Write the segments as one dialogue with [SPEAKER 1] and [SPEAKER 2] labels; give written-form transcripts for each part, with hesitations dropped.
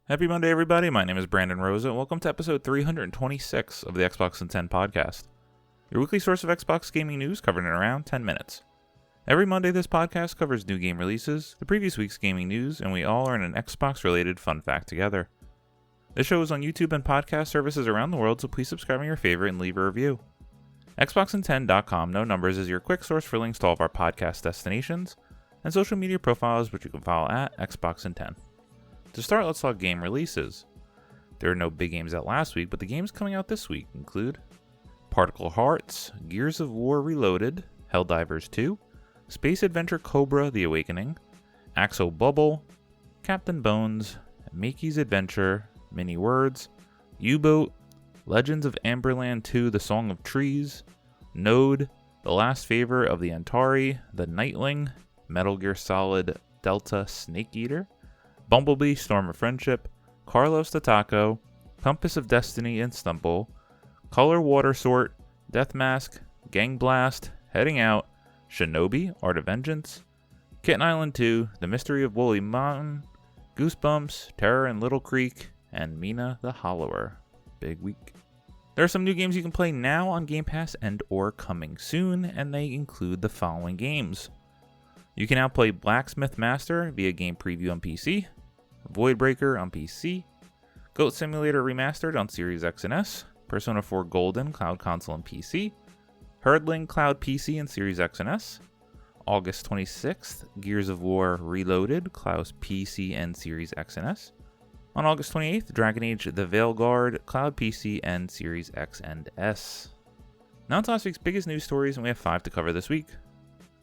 [SPEAKER 1] Happy Monday, everybody. My name is Brandon Rosa, and welcome to episode 326 of the Xbox in 10 podcast, your weekly source of Xbox gaming news covered in around 10 minutes. Every Monday, this podcast covers new game releases, the previous week's gaming news, and we all learn an Xbox-related fun fact together. This show is on YouTube and podcast services around the world, so please subscribe on your favorite and leave a review. Xboxin10.com, no numbers, is your quick source for links to all of our podcast destinations and social media profiles, which you can follow at Xboxin10. To start, let's talk game releases. There are no big games out last week, but the games coming out this week include Particle Hearts, Gears of War Reloaded, Helldivers 2, Space Adventure Cobra: The Awakening, Axo Bubble, Captain Bones, Makey's Adventure, Mini Words, U-Boat, Legends of Amberland 2: The Song of Trees, Node, The Last Favor of the Antari, The Nightling, Metal Gear Solid Delta Snake Eater, Bumblebee Storm of Friendship, Carlos the Taco, Compass of Destiny and Stumble, Color Water Sort, Death Mask, Gang Blast, Heading Out, Shinobi, Art of Vengeance, Kitten Island 2, The Mystery of Woolly Mountain, Goosebumps, Terror in Little Creek, and Mina the Hollower. Big week. There are some new games you can play now on Game Pass and or coming soon, and they include the following games. You can now play Blacksmith Master via Game Preview on PC, Voidbreaker on PC, Goat Simulator Remastered on Series X and S, Persona 4 Golden Cloud Console and PC, Herdling Cloud PC and Series X and S, August 26th, Gears of War Reloaded Cloud PC and Series X and S, on August 28th, Dragon Age The Veilguard Cloud PC and Series X and S. Now to last week's biggest news stories, and we have 5 to cover this week.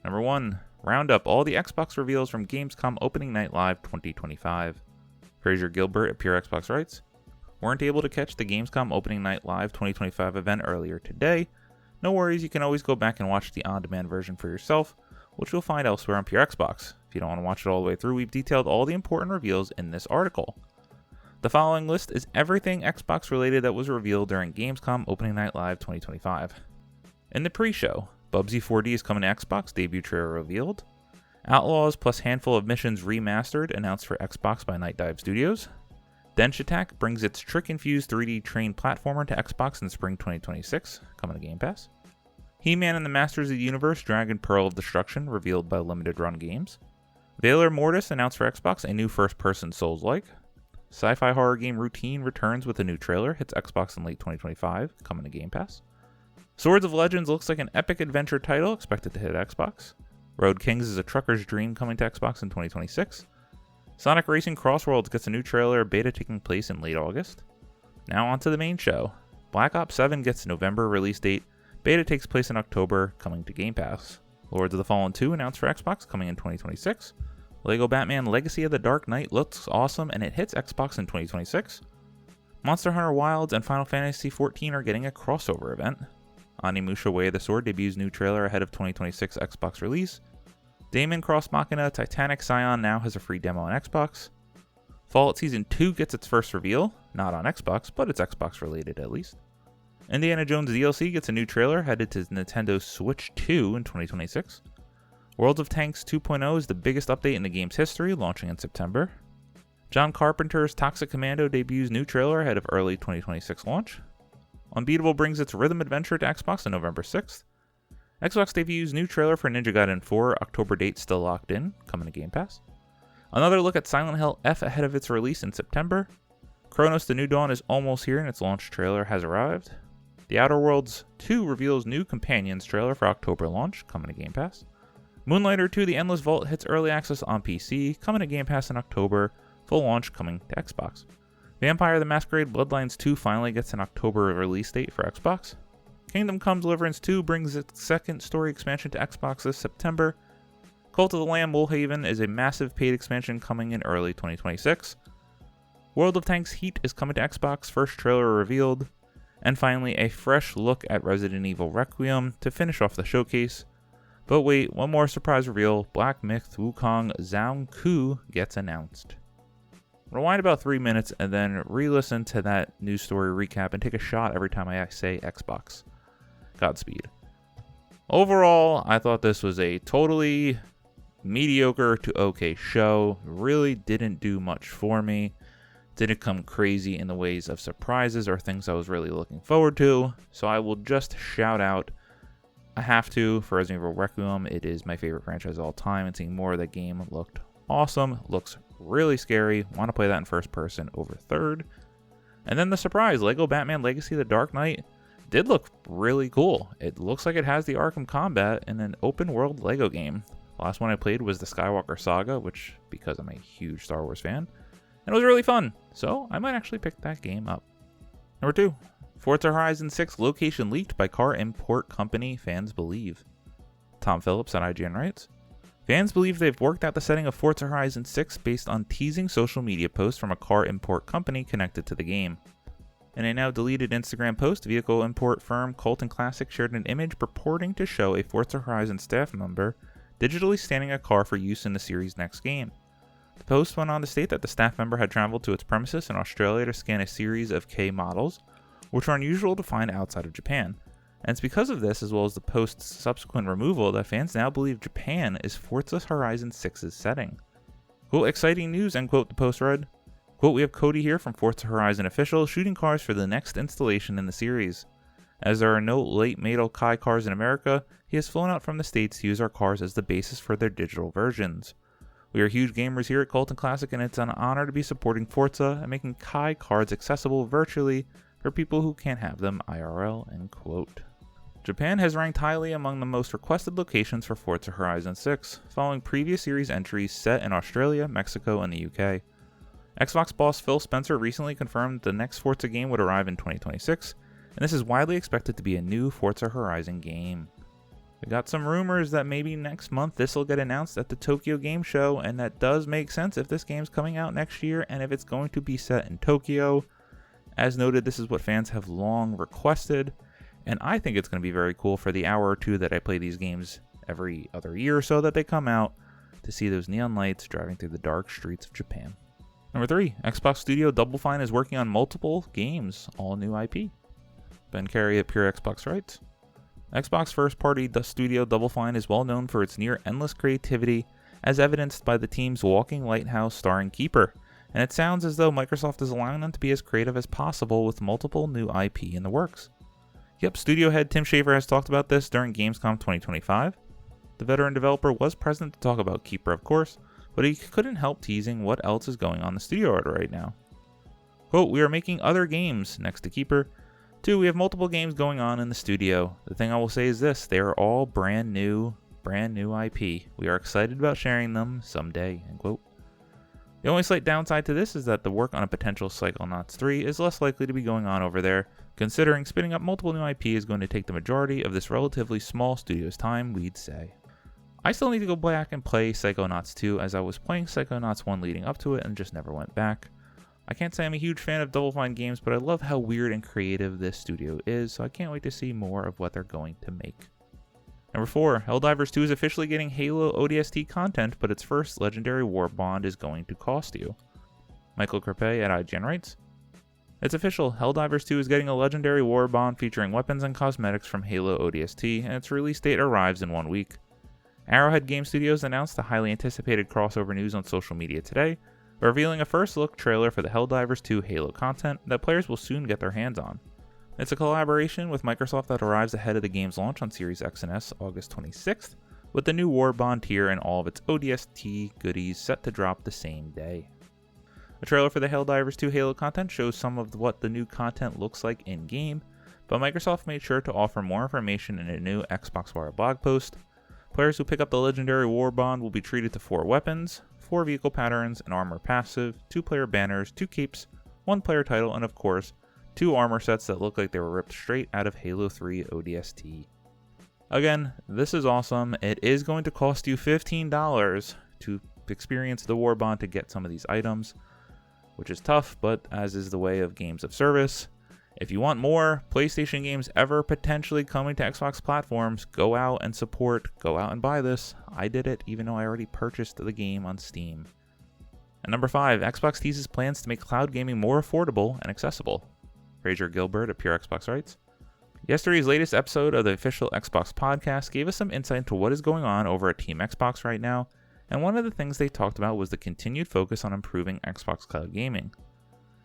[SPEAKER 1] Number 1, round up all the Xbox reveals from Gamescom Opening Night Live 2025. Fraser Gilbert at Pure Xbox writes, "Weren't able to catch the Gamescom Opening Night Live 2025 event earlier today. No worries, you can always go back and watch the on-demand version for yourself, which you'll find elsewhere on Pure Xbox. If you don't want to watch it all the way through, we've detailed all the important reveals in this article. The following list is everything Xbox related that was revealed during Gamescom Opening Night Live 2025. In the pre-show, Bubsy 4D is coming to Xbox, debut trailer revealed. Outlaws plus handful of missions remastered announced for Xbox by Night Dive Studios. Dench Attack brings its trick-infused 3D train platformer to Xbox in spring 2026, coming to Game Pass. He-Man and the Masters of the Universe Dragon Pearl of Destruction revealed by Limited Run Games. Valor Mortis announced for Xbox a new first-person Souls-like. Sci-fi horror game Routine returns with a new trailer, hits Xbox in late 2025, coming to Game Pass. Swords of Legends looks like an epic adventure title expected to hit Xbox. Road Kings is a trucker's dream coming to Xbox in 2026. Sonic Racing Crossworlds gets a new trailer, beta taking place in late August. Now on to the main show. Black Ops 7 gets a November release date, beta takes place in October, coming to Game Pass. Lords of the Fallen 2 announced for Xbox, coming in 2026. Lego Batman Legacy of the Dark Knight looks awesome and it hits Xbox in 2026. Monster Hunter Wilds and Final Fantasy XIV are getting a crossover event. Onimusha Way of the Sword debuts new trailer ahead of 2026 Xbox release. Daemon Cross Machina Titanic Scion now has a free demo on Xbox. Fallout Season 2 gets its first reveal, not on Xbox, but it's Xbox related at least. Indiana Jones DLC gets a new trailer headed to Nintendo Switch 2 in 2026. World of Tanks 2.0 is the biggest update in the game's history, launching in September. John Carpenter's Toxic Commando debuts new trailer ahead of early 2026 launch. Unbeatable brings its Rhythm Adventure to Xbox on November 6th. Xbox debuts new trailer for Ninja Gaiden 4, October date still locked in, coming to Game Pass. Another look at Silent Hill F ahead of its release in September. Chronos The New Dawn is almost here and its launch trailer has arrived. The Outer Worlds 2 reveals new Companions trailer for October launch, coming to Game Pass. Moonlighter 2 The Endless Vault hits early access on PC, coming to Game Pass in October, full launch coming to Xbox. Vampire the Masquerade Bloodlines 2 finally gets an October release date for Xbox. Kingdom Come Deliverance 2 brings its second story expansion to Xbox this September. Cult of the Lamb Woolhaven is a massive paid expansion coming in early 2026. World of Tanks Heat is coming to Xbox, first trailer revealed. And finally, a fresh look at Resident Evil Requiem to finish off the showcase. But wait, one more surprise reveal, Black Myth Wukong Zhang Ku gets announced. Rewind about 3 minutes and then re-listen to that news story recap and take a shot every time I say Xbox. Godspeed. Overall, I thought this was a totally mediocre to okay show. Really didn't do much for me. Didn't come crazy in the ways of surprises or things I was really looking forward to, so I will just shout out, I have to, for Resident Evil Requiem. It is my favorite franchise of all time, and seeing more of that game looked awesome, looks really scary, want to play that in first person over third. And then the surprise, Lego Batman Legacy: The Dark Knight did look really cool. It looks like it has the Arkham combat in an open world Lego game. The last one I played was the Skywalker Saga, which, because I'm a huge Star Wars fan, and it was really fun, so I might actually pick that game up. Number 2, Forza Horizon 6 location leaked by car import company fans believe. Tom Phillips at IGN writes, fans believe they've worked out the setting of Forza Horizon 6 based on teasing social media posts from a car import company connected to the game. In a now deleted Instagram post, vehicle import firm Colton Classic shared an image purporting to show a Forza Horizon staff member digitally standing a car for use in the series' next game. The post went on to state that the staff member had traveled to its premises in Australia to scan a series of K models, which are unusual to find outside of Japan. And it's because of this, as well as the post's subsequent removal, that fans now believe Japan is Forza Horizon 6's setting. Quote, exciting news, end quote, the post read. Quote, we have Cody here from Forza Horizon Official shooting cars for the next installation in the series. As there are no late model Kai cars in America, he has flown out from the States to use our cars as the basis for their digital versions. We are huge gamers here at Colton Classic, and it's an honor to be supporting Forza and making Kai cards accessible virtually for people who can't have them IRL, end quote. Japan has ranked highly among the most requested locations for Forza Horizon 6, following previous series entries set in Australia, Mexico, and the UK. Xbox boss Phil Spencer recently confirmed the next Forza game would arrive in 2026, and this is widely expected to be a new Forza Horizon game. We got some rumors that maybe next month this will get announced at the Tokyo Game Show, and that does make sense if this game's coming out next year and if it's going to be set in Tokyo. As noted, this is what fans have long requested, and I think it's going to be very cool for the hour or two that I play these games every other year or so that they come out, to see those neon lights driving through the dark streets of Japan. Number 3, Xbox studio Double Fine is working on multiple games, all new IP. Ben Carey at Pure Xbox writes, Xbox first-party studio Double Fine is well known for its near-endless creativity, as evidenced by the team's Walking Lighthouse starring Keeper, and it sounds as though Microsoft is allowing them to be as creative as possible with multiple new IP in the works. Yep, studio head Tim Schafer has talked about this during Gamescom 2025. The veteran developer was present to talk about Keeper, of course, but he couldn't help teasing what else is going on in the studio right now. Quote, we are making other games next to Keeper. 2, we have multiple games going on in the studio. The thing I will say is this, they are all brand new IP. We are excited about sharing them someday, end quote. The only slight downside to this is that the work on a potential Psychonauts 3 is less likely to be going on over there, considering spinning up multiple new IP is going to take the majority of this relatively small studio's time, we'd say. I still need to go back and play Psychonauts 2, as I was playing Psychonauts 1 leading up to it and just never went back. I can't say I'm a huge fan of Double Fine games, but I love how weird and creative this studio is, so I can't wait to see more of what they're going to make. Number 4, Helldivers 2 is officially getting Halo ODST content, but its first Legendary War Bond is going to cost you. Michael Crepe at IGN writes, it's official, Helldivers 2 is getting a Legendary War Bond featuring weapons and cosmetics from Halo ODST, and its release date arrives in 1 week. Arrowhead Game Studios announced the highly anticipated crossover news on social media today, revealing a first look trailer for the Helldivers 2 Halo content that players will soon get their hands on. It's a collaboration with Microsoft that arrives ahead of the game's launch on Series X and S August 26th, with the new War Bond tier and all of its ODST goodies set to drop the same day. A trailer for the Helldivers 2 Halo content shows some of what the new content looks like in-game, but Microsoft made sure to offer more information in a new Xbox Wire blog post. Players who pick up the Legendary War Bond will be treated to 4 weapons, 4 vehicle patterns, an armor passive, 2 player banners, 2 capes, 1 player title, and of course, 2 armor sets that look like they were ripped straight out of Halo 3 ODST. Again, this is awesome. It is going to cost you $15 to experience the War Bond to get some of these items, which is tough, but as is the way of games of service. If you want more PlayStation games ever potentially coming to Xbox platforms, go out and support, go out and buy this. I did it even though I already purchased the game on Steam. And number 5, Xbox teases plans to make cloud gaming more affordable and accessible. Fraser Gilbert at Pure Xbox writes, yesterday's latest episode of the official Xbox podcast gave us some insight into what is going on over at Team Xbox right now, and one of the things they talked about was the continued focus on improving Xbox cloud gaming.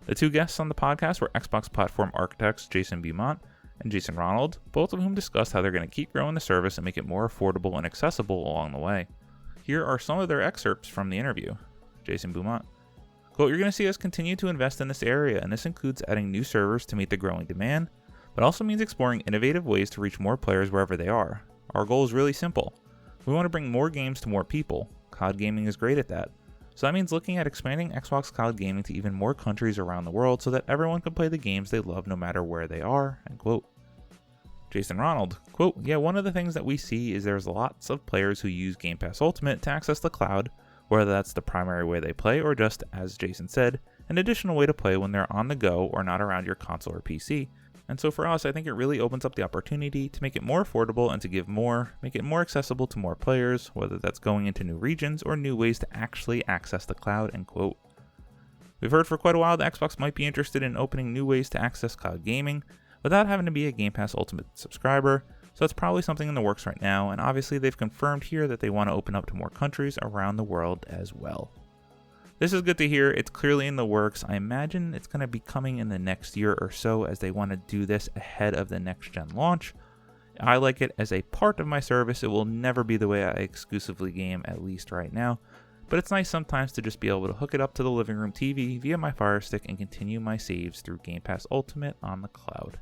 [SPEAKER 1] The two guests on the podcast were Xbox platform architects Jason Beaumont and Jason Ronald, both of whom discussed how they're going to keep growing the service and make it more affordable and accessible along the way. Here are some of their excerpts from the interview. Jason Beaumont, quote, "You're going to see us continue to invest in this area, and this includes adding new servers to meet the growing demand, but also means exploring innovative ways to reach more players wherever they are. Our goal is really simple. We want to bring more games to more people. Cloud gaming is great at that. So that means looking at expanding Xbox Cloud gaming to even more countries around the world so that everyone can play the games they love no matter where they are," end quote. Jason Ronald, quote, "Yeah, one of the things that we see is there's lots of players who use Game Pass Ultimate to access the cloud, whether that's the primary way they play or just, as Jason said, an additional way to play when they're on the go or not around your console or PC. And so for us, I think it really opens up the opportunity to make it more affordable and to make it more accessible to more players, whether that's going into new regions or new ways to actually access the cloud," end quote. We've heard for quite a while that Xbox might be interested in opening new ways to access cloud gaming without having to be a Game Pass Ultimate subscriber, so that's probably something in the works right now, and obviously they've confirmed here that they want to open up to more countries around the world as well. This is good to hear. It's clearly in the works. I imagine it's going to be coming in the next year or so as they want to do this ahead of the next gen launch. I like it as a part of my service. It will never be the way I exclusively game, at least right now, but it's nice sometimes to just be able to hook it up to the living room TV via my Fire Stick and continue my saves through Game Pass Ultimate on the cloud.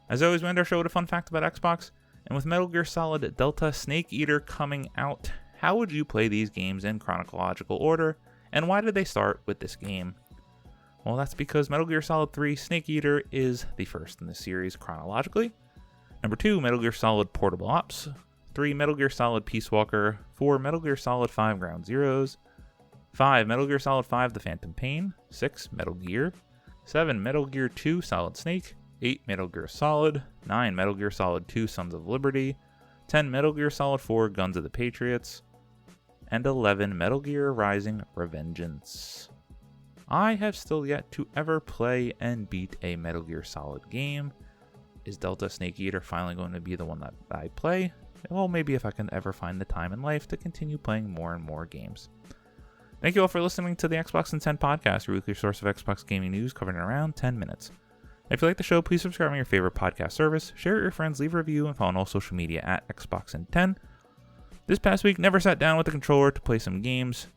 [SPEAKER 1] As always, we end our show with a fun fact about Xbox, and with Metal Gear Solid Delta Snake Eater coming out, how would you play these games in chronological order? And why did they start with this game? Well, that's because Metal Gear Solid 3 Snake Eater is the first in the series chronologically. Number 2, Metal Gear Solid Portable Ops. 3, Metal Gear Solid Peace Walker. 4, Metal Gear Solid 5 Ground Zeroes. 5, Metal Gear Solid 5 The Phantom Pain. 6, Metal Gear. 7, Metal Gear 2 Solid Snake. 8, Metal Gear Solid. 9, Metal Gear Solid 2 Sons of Liberty. 10, Metal Gear Solid 4 Guns of the Patriots. And 11, Metal Gear Rising: Revengeance. I have still yet to ever play and beat a Metal Gear Solid game. Is Delta Snake Eater finally going to be the one that I play? Well, maybe if I can ever find the time in life to continue playing more and more games. Thank you all for listening to the Xbox in 10 podcast, your weekly source of Xbox gaming news covered in around 10 minutes. If you like the show, please subscribe on your favorite podcast service, share it with your friends, leave a review, and follow on all social media at Xbox in 10. This past week, never sat down with the controller to play some games,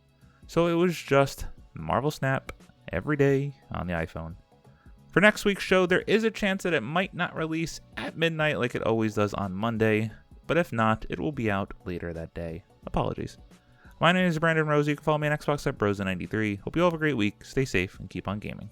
[SPEAKER 1] so it was just Marvel Snap every day on the iPhone. For next week's show, there is a chance that it might not release at midnight like it always does on Monday, but if not, it will be out later that day. Apologies. My name is Brandon Rose. You can follow me on Xbox at Brosa93. Hope you all have a great week, stay safe, and keep on gaming.